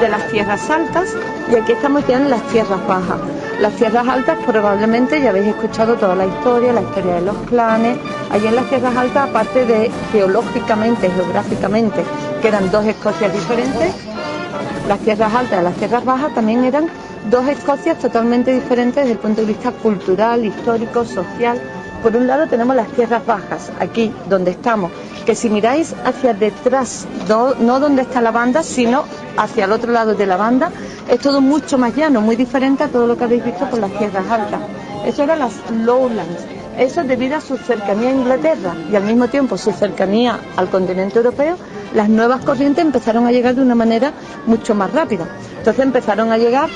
De las tierras altas y aquí estamos ya en las tierras bajas. Las tierras altas probablemente ya habéis escuchado toda la historia de los clanes. Allí en las tierras altas, aparte de geológicamente, geográficamente, que eran dos Escocias diferentes, las tierras altas y las tierras bajas también eran dos Escocias totalmente diferentes desde el punto de vista cultural, histórico, social. Por un lado tenemos las tierras bajas, aquí donde estamos, que si miráis hacia detrás, no donde está la banda, sino hacia el otro lado de la banda, es todo mucho más llano, muy diferente a todo lo que habéis visto por las tierras altas. Eso eran las Lowlands, eso debido a su cercanía a Inglaterra y al mismo tiempo su cercanía al continente europeo. Las nuevas corrientes empezaron a llegar de una manera mucho más rápida. Entonces empezaron a llegar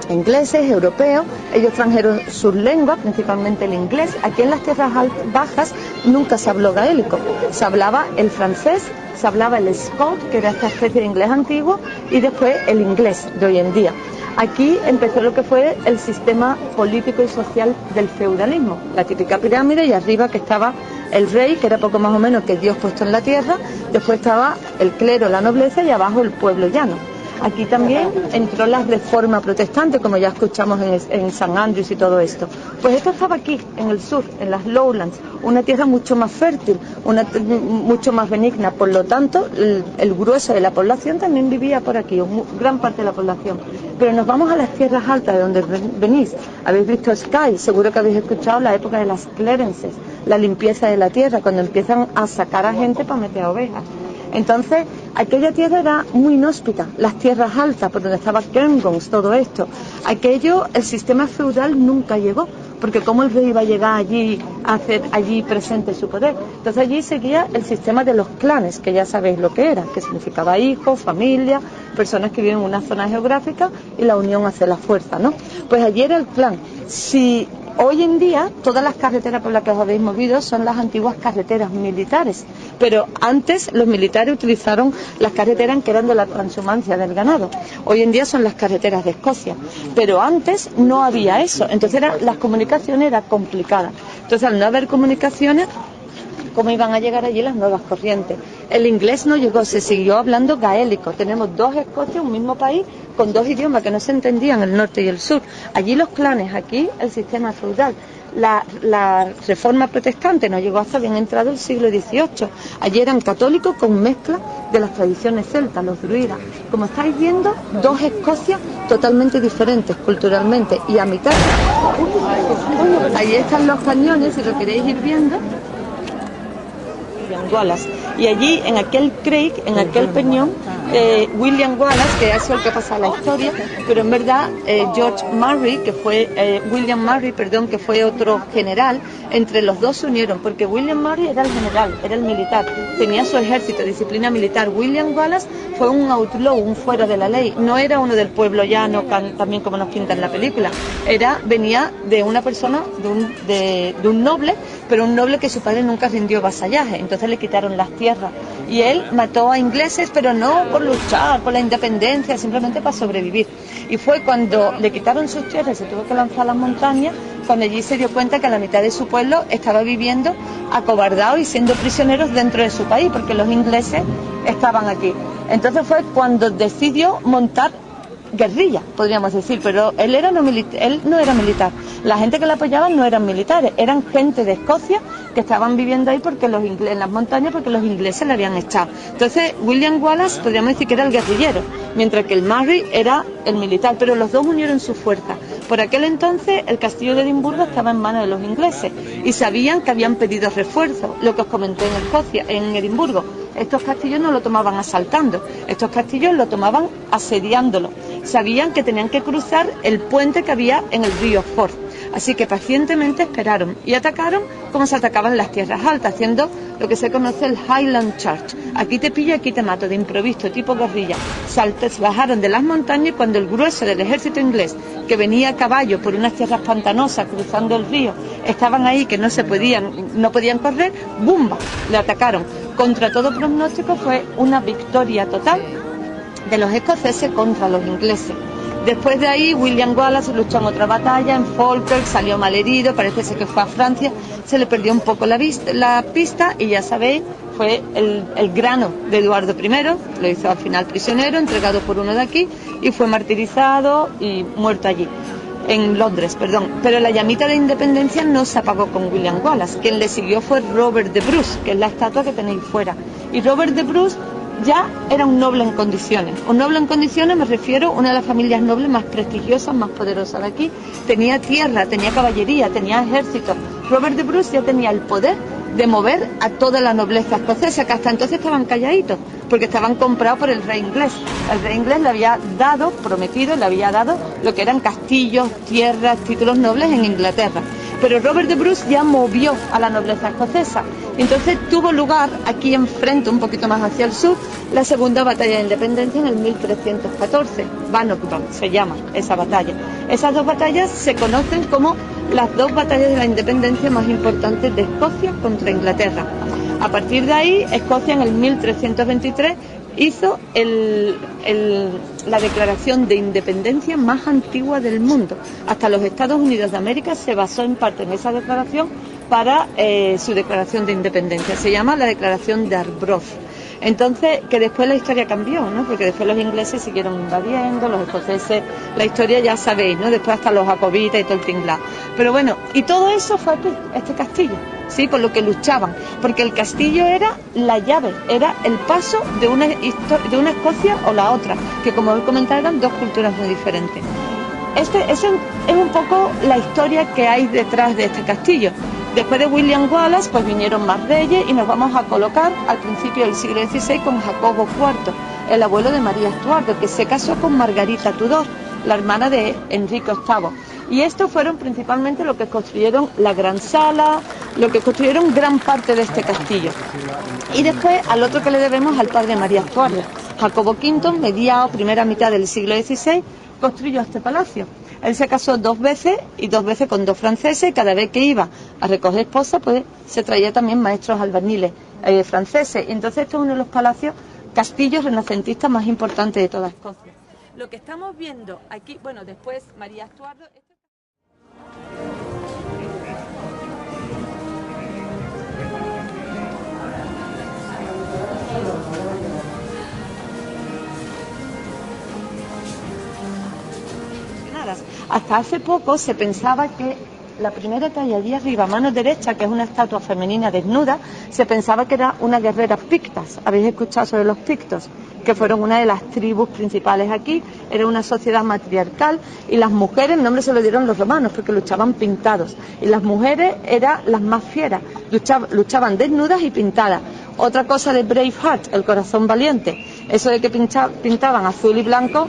ingleses, europeos, ellos trajeron sus lenguas, principalmente el inglés. Aquí en las tierras bajas nunca se habló gaélico, se hablaba el francés, se hablaba el Scot, que era esta especie de inglés antiguo, y después el inglés de hoy en día. Aquí empezó lo que fue el sistema político y social del feudalismo, la típica pirámide, y arriba que estaba el rey, que era poco más o menos que Dios puesto en la tierra, después estaba el clero, la nobleza, y abajo el pueblo llano. Aquí también entró la reforma protestante, como ya escuchamos en St. Andrews y todo esto. Pues esto estaba aquí, en el sur, en las Lowlands, una tierra mucho más fértil, mucho más benigna. Por lo tanto, el grueso de la población también vivía por aquí, gran parte de la población. Pero nos vamos a las tierras altas de donde venís. Habéis visto Skye, seguro que habéis escuchado la época de las clearances, la limpieza de la tierra, cuando empiezan a sacar a gente para meter ovejas. Entonces, aquella tierra era muy inhóspita, las tierras altas, por donde estaba Cairngorms, todo esto. Aquello, el sistema feudal nunca llegó, porque cómo el rey iba a llegar allí a hacer allí presente su poder. Entonces allí seguía el sistema de los clanes, que ya sabéis lo que era, que significaba hijos, familia, personas que viven en una zona geográfica y la unión hace la fuerza, ¿no? Pues allí era el clan. Si hoy en día todas las carreteras por las que os habéis movido son las antiguas carreteras militares, pero antes los militares utilizaron las carreteras que eran de la transhumancia del ganado. Hoy en día son las carreteras de Escocia, pero antes no había eso, entonces las comunicaciones eran complicadas. Entonces al no haber comunicaciones, ¿cómo iban a llegar allí las nuevas corrientes? El inglés no llegó, se siguió hablando gaélico. Tenemos dos Escocias, un mismo país, con dos idiomas que no se entendían, el norte y el sur. Allí los clanes, aquí el sistema feudal. La reforma protestante no llegó hasta bien entrado el siglo XVIII. Allí eran católicos con mezcla de las tradiciones celtas, los druidas. Como estáis viendo, dos Escocias totalmente diferentes culturalmente. Y a mitad, allí están los cañones, si lo queréis ir viendo. Wallace. Y allí, en aquel Craig, en aquel peñón, William Wallace, que ha sido el que pasa la historia, pero en verdad George Murray, que fue William Murray, perdón, que fue otro general, entre los dos se unieron, porque William Murray era el general, era el militar, tenía su ejército, disciplina militar. William Wallace fue un outlaw, un fuera de la ley, no era uno del pueblo llano, también como nos pinta en la película, venía de una persona, de un noble, pero un noble que su padre nunca rindió vasallaje, entonces le quitaron las tierras y él mató a ingleses, pero no por luchar por la independencia, simplemente para sobrevivir. Y fue cuando le quitaron sus tierras y se tuvo que lanzar a las montañas, cuando allí se dio cuenta que la mitad de su pueblo estaba viviendo acobardados y siendo prisioneros dentro de su país, porque los ingleses estaban aquí. Entonces fue cuando decidió montar guerrilla, podríamos decir, pero él no era militar. La gente que le apoyaban no eran militares, eran gente de Escocia que estaban viviendo ahí en las montañas porque los ingleses le habían echado. Entonces William Wallace podríamos decir que era el guerrillero, mientras que el Murray era el militar, pero los dos unieron su fuerza. Por aquel entonces el castillo de Edimburgo estaba en manos de los ingleses y sabían que habían pedido refuerzos, lo que os comenté en Escocia, en Edimburgo. Estos castillos no lo tomaban asaltando, estos castillos lo tomaban asediándolo. Sabían que tenían que cruzar el puente que había en el río Forth. Así que pacientemente esperaron y atacaron como se atacaban las tierras altas, haciendo lo que se conoce el Highland Charge. Aquí te pillo, aquí te mato, de improviso, tipo guerrilla. Bajaron de las montañas y cuando el grueso del ejército inglés, que venía a caballo por unas tierras pantanosas cruzando el río, estaban ahí que no podían correr, ¡bumba!, le atacaron. Contra todo pronóstico fue una victoria total de los escoceses contra los ingleses. Después de ahí, William Wallace luchó en otra batalla, en Falkirk, salió malherido, parece ser que fue a Francia, se le perdió un poco la pista y ya sabéis, fue el grano de Eduardo I, lo hizo al final prisionero, entregado por uno de aquí y fue martirizado y muerto allí, en Londres, perdón. Pero la llamita de independencia no se apagó con William Wallace, quien le siguió fue Robert de Bruce, que es la estatua que tenéis fuera. Y Robert de Bruce ya era un noble en condiciones. Un noble en condiciones me refiero a una de las familias nobles más prestigiosas, más poderosas de aquí. Tenía tierra, tenía caballería, tenía ejército. Robert de Bruce ya tenía el poder de mover a toda la nobleza escocesa, que hasta entonces estaban calladitos, porque estaban comprados por el rey inglés. El rey inglés le había prometido, le había dado lo que eran castillos, tierras, títulos nobles en Inglaterra. Pero Robert de Bruce ya movió a la nobleza escocesa. Entonces tuvo lugar aquí enfrente, un poquito más hacia el sur, la segunda batalla de independencia en el 1314. Bannockburn se llama esa batalla. Esas dos batallas se conocen como las dos batallas de la independencia más importantes de Escocia contra Inglaterra. A partir de ahí, Escocia en el 1323 hizo la declaración de independencia más antigua del mundo. Hasta los Estados Unidos de América se basó en parte en esa declaración para su declaración de independencia. Se llama la Declaración de Arbroath. Entonces, que después la historia cambió, ¿no? Porque después los ingleses siguieron invadiendo, los escoceses, la historia ya sabéis, ¿no? Después hasta los jacobitas y todo el tinglado. Pero bueno, y todo eso fue aquí, este castillo, ¿sí? Por lo que luchaban, porque el castillo era la llave, era el paso de una Escocia o la otra, que como os comentaba eran dos culturas muy diferentes. Esa es un poco la historia que hay detrás de este castillo. Después de William Wallace, pues vinieron más reyes y nos vamos a colocar al principio del siglo XVI con Jacobo IV, el abuelo de María Estuardo, que se casó con Margarita Tudor, la hermana de Enrique VIII. Y estos fueron principalmente lo que construyeron la gran sala, lo que construyeron gran parte de este castillo. Y después al otro que le debemos al padre María Estuardo, Jacobo V, mediado primera mitad del siglo XVI, construyó este palacio. Él se casó dos veces con dos franceses, y cada vez que iba a recoger esposa, pues se traía también maestros albañiles franceses. Y entonces este es uno de los castillos renacentistas más importantes de toda Escocia. Lo que estamos viendo aquí, bueno, después María Estuardo... Hasta hace poco se pensaba que la primera talla allí arriba, a mano derecha, que es una estatua femenina desnuda, se pensaba que era una guerrera pictas. ¿Habéis escuchado sobre los pictos? Que fueron una de las tribus principales aquí. Era una sociedad matriarcal y las mujeres, el nombre se lo dieron los romanos porque luchaban pintados. Y las mujeres eran las más fieras, luchaban desnudas y pintadas. Otra cosa de Braveheart, el corazón valiente, eso de que pintaban azul y blanco,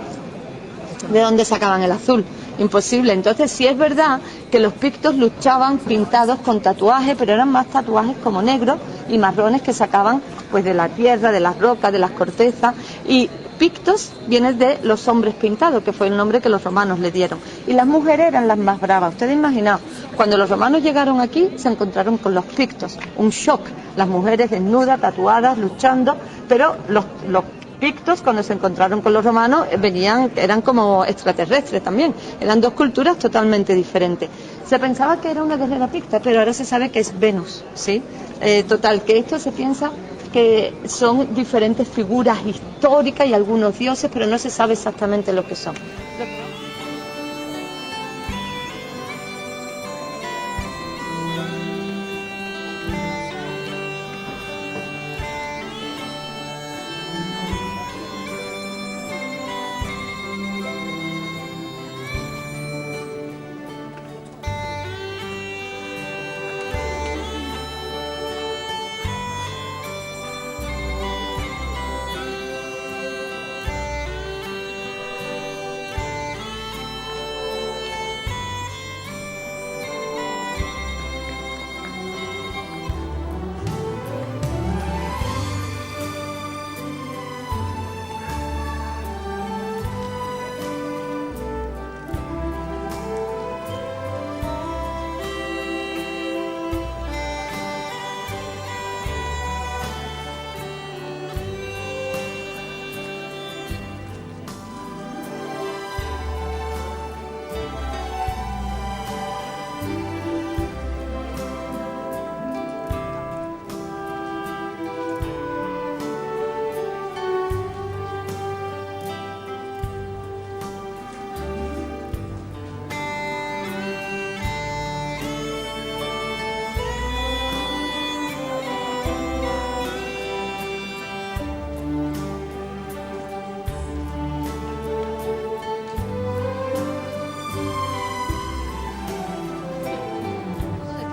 ¿de dónde sacaban el azul? Imposible. Entonces sí es verdad que los pictos luchaban pintados con tatuajes, pero eran más tatuajes como negros y marrones que sacaban pues de la tierra, de las rocas, de las cortezas. Y pictos viene de los hombres pintados, que fue el nombre que los romanos le dieron. Y las mujeres eran las más bravas. Ustedes imaginaos, cuando los romanos llegaron aquí se encontraron con los pictos, un shock. Las mujeres desnudas, tatuadas, luchando, pero los pictos, cuando se encontraron con los romanos, eran como extraterrestres también, eran dos culturas totalmente diferentes. Se pensaba que era una guerrera picta, pero ahora se sabe que es Venus, ¿sí? Total, que esto se piensa que son diferentes figuras históricas y algunos dioses, pero no se sabe exactamente lo que son.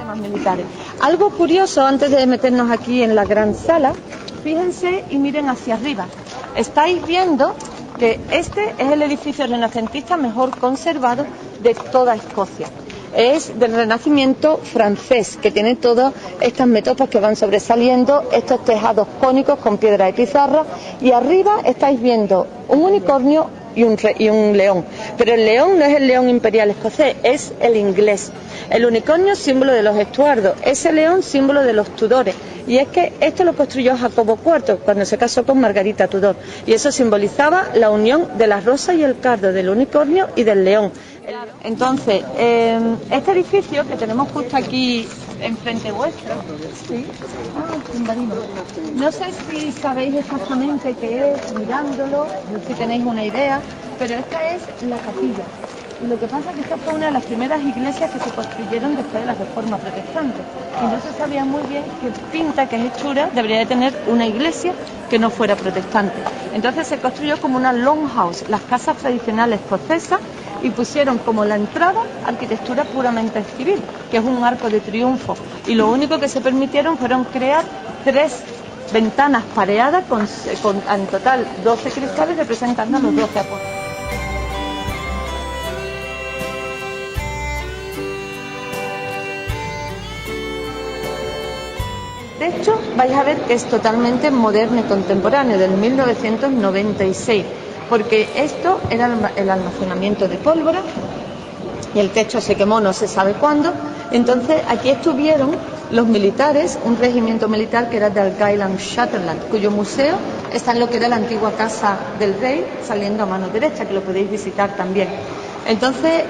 sistemas militares. Algo curioso, antes de meternos aquí en la gran sala, fíjense y miren hacia arriba. Estáis viendo que este es el edificio renacentista mejor conservado de toda Escocia. Es del Renacimiento francés, que tiene todas estas metopas que van sobresaliendo, estos tejados cónicos con piedra de pizarra, y arriba estáis viendo un unicornio y un león. Pero el león no es el león imperial escocés, es el inglés. El unicornio, símbolo de los Estuardos, ese león, símbolo de los Tudores. Y es que esto lo construyó Jacobo IV cuando se casó con Margarita Tudor. Y eso simbolizaba la unión de la rosa y el cardo, del unicornio y del león. Entonces, este edificio que tenemos justo aquí enfrente vuestro, ¿sí? No sé si sabéis exactamente qué es, mirándolo, si tenéis una idea, pero esta es la capilla. Y lo que pasa es que esta fue una de las primeras iglesias que se construyeron después de la Reforma Protestante. Y no se sabía muy bien qué pinta, qué hechura debería de tener una iglesia que no fuera protestante. Entonces se construyó como una longhouse, las casas tradicionales escocesas, y pusieron como la entrada arquitectura puramente civil, que es un arco de triunfo. Y lo único que se permitieron fueron crear 3 ventanas pareadas con en total 12 cristales representando a los 12 apóstoles. De hecho, vais a ver que es totalmente moderno y contemporáneo, del 1996, porque esto era el almacenamiento de pólvora y el techo se quemó no se sabe cuándo. Entonces aquí estuvieron los militares, un regimiento militar que era de Argyll Sutherland, cuyo museo está en lo que era la antigua casa del rey, saliendo a mano derecha, que lo podéis visitar también. Entonces,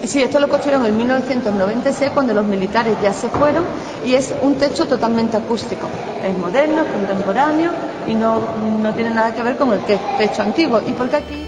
sí, esto lo construyeron en 1996 cuando los militares ya se fueron, y es un techo totalmente acústico. Es moderno, contemporáneo y no tiene nada que ver con el techo antiguo. ¿Y por qué aquí?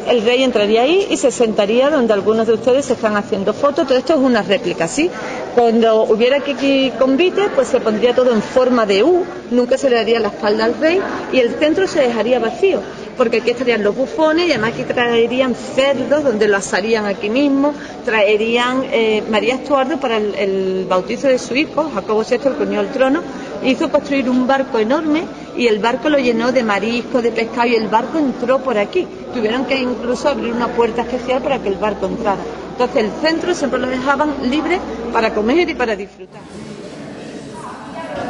El rey entraría ahí y se sentaría donde algunos de ustedes se están haciendo fotos. Todo esto es una réplica, ¿sí? Cuando hubiera aquí convite, pues se pondría todo en forma de U, nunca se le daría la espalda al rey y el centro se dejaría vacío, porque aquí estarían los bufones y además aquí traerían cerdos donde lo asarían aquí mismo, traerían María Estuardo para el bautizo de su hijo, Jacobo VI, el que unió al trono, hizo construir un barco enorme y el barco lo llenó de marisco, de pescado, y el barco entró por aquí. Tuvieron que incluso abrir una puerta especial para que el barco entrara. Entonces el centro siempre lo dejaban libre para comer y para disfrutar.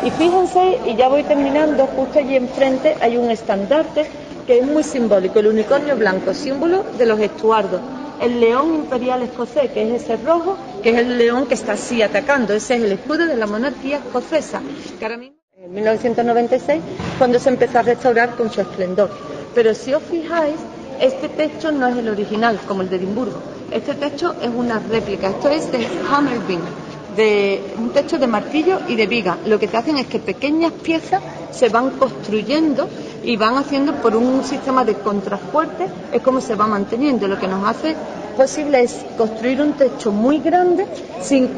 Y fíjense, y ya voy terminando, justo allí enfrente hay un estandarte que es muy simbólico, el unicornio blanco, símbolo de los Estuardos. El león imperial escocés, que es ese rojo, que es el león que está así atacando, ese es el escudo de la monarquía escocesa, que ahora mismo, en 1996, cuando se empezó a restaurar con su esplendor. Pero si os fijáis, este techo no es el original, como el de Edimburgo. Este techo es una réplica, esto es de hammer beam, de un techo de martillo y de viga. Lo que te hacen es que pequeñas piezas se van construyendo y van haciendo por un sistema de contrafuerte, es como se va manteniendo. Lo que nos hace posible es construir un techo muy grande sin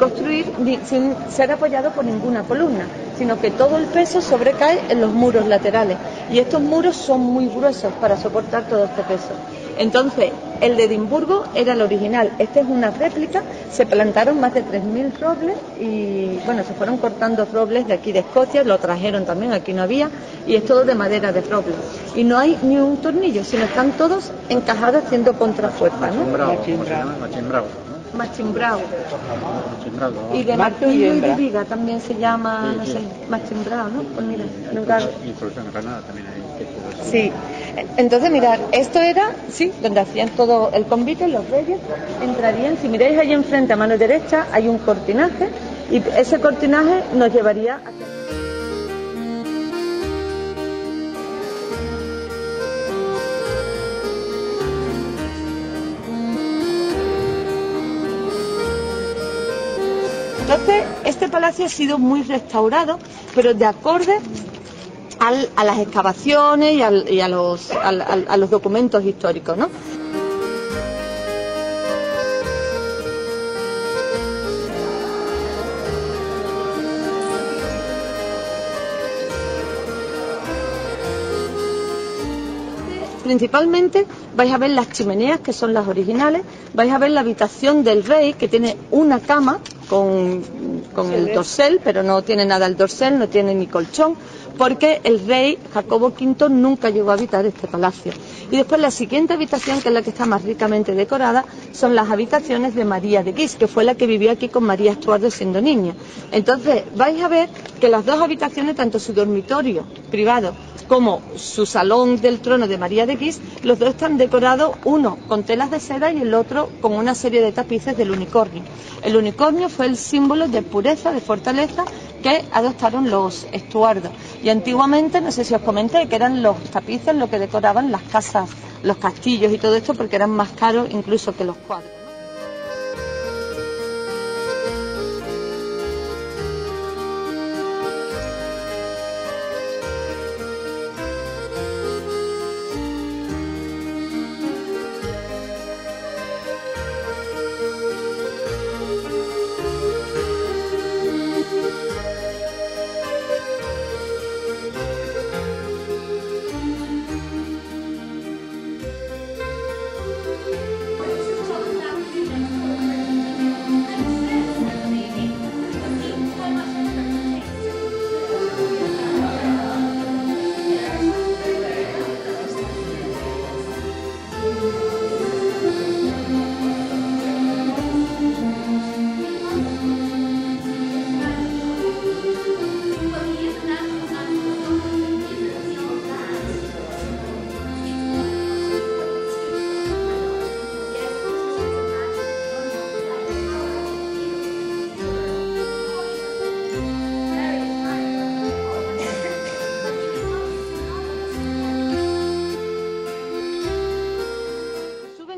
ser apoyado por ninguna columna, sino que todo el peso sobrecae en los muros laterales, y estos muros son muy gruesos para soportar todo este peso. Entonces, el de Edimburgo era el original, este es una réplica. Se plantaron más de 3.000 robles y, bueno, se fueron cortando robles de aquí de Escocia, lo trajeron también, aquí no había, y es todo de madera de roble. Y no hay ni un tornillo, sino están todos encajados haciendo contrafuerza, ¿no? Machimbrao. Y de martillo y de viga también se llama, no sé, machimbrao, ¿no? Pues mira, nunca... Incluso en Granada también hay. Sí, entonces mirad, esto era, sí, donde hacían todo el convite, los reyes entrarían. Si miráis allí enfrente a mano derecha hay un cortinaje, y ese cortinaje nos llevaría a... Entonces, este palacio ha sido muy restaurado, pero de acorde a las excavaciones y a los documentos históricos, ¿no? Principalmente vais a ver las chimeneas, que son las originales, vais a ver la habitación del rey, que tiene una cama con el dorsal, pero no tiene nada el dorsal, no tiene ni colchón, porque el rey Jacobo V nunca llegó a habitar este palacio. Y después la siguiente habitación, que es la que está más ricamente decorada, son las habitaciones de María de Guise, que fue la que vivió aquí con María Estuardo siendo niña. Entonces vais a ver que las dos habitaciones, tanto su dormitorio privado como su salón del trono de María de Guise, los dos están decorados, uno con telas de seda y el otro con una serie de tapices del unicornio. El unicornio fue el símbolo de pureza, de fortaleza, que adoptaron los Estuardos. Y antiguamente, no sé si os comenté, que eran los tapices lo que decoraban las casas, los castillos y todo esto, porque eran más caros incluso que los cuadros.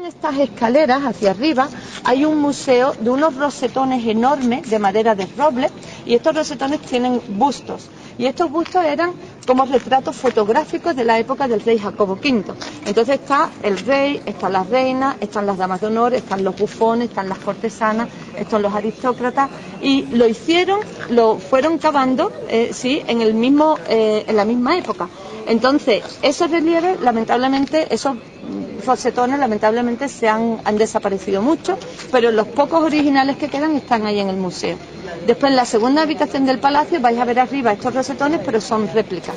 Estas escaleras hacia arriba hay un museo de unos rosetones enormes de madera de roble, y estos rosetones tienen bustos, y estos bustos eran como retratos fotográficos de la época del rey Jacobo V. Entonces está el rey, están las reinas, están las damas de honor, están los bufones, están las cortesanas, están los aristócratas, y lo fueron cavando en la misma época. Entonces esos relieves, lamentablemente, esos rosetones lamentablemente han desaparecido mucho, pero los pocos originales que quedan están ahí en el museo. Después, en la segunda habitación del palacio vais a ver arriba estos rosetones, pero son réplicas.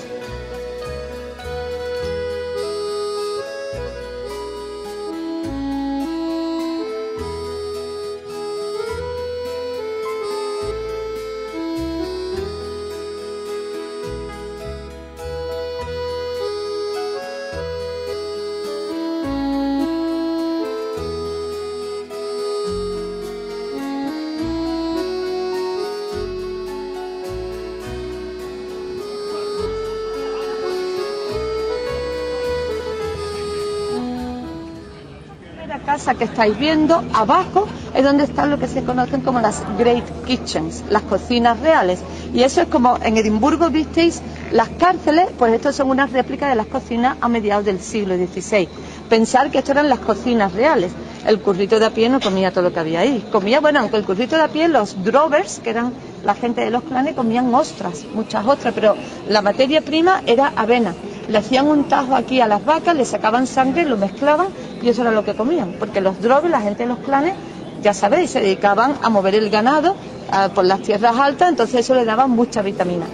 Casa que estáis viendo abajo es donde están lo que se conocen como las Great Kitchens, las cocinas reales, y eso es como en Edimburgo visteis las cárceles, pues estos son unas réplicas de las cocinas a mediados del siglo XVI. Pensar que esto eran las cocinas reales. El currito de a pie no comía todo lo que había ahí, aunque el currito de a pie, los drovers, que eran la gente de los clanes, comían ostras, muchas ostras, pero la materia prima era avena. Le hacían un tajo aquí a las vacas, le sacaban sangre, lo mezclaban y eso era lo que comían, porque los drovers, la gente de los clanes, ya sabéis, se dedicaban a mover el ganado por las tierras altas, entonces eso le daba mucha vitamina.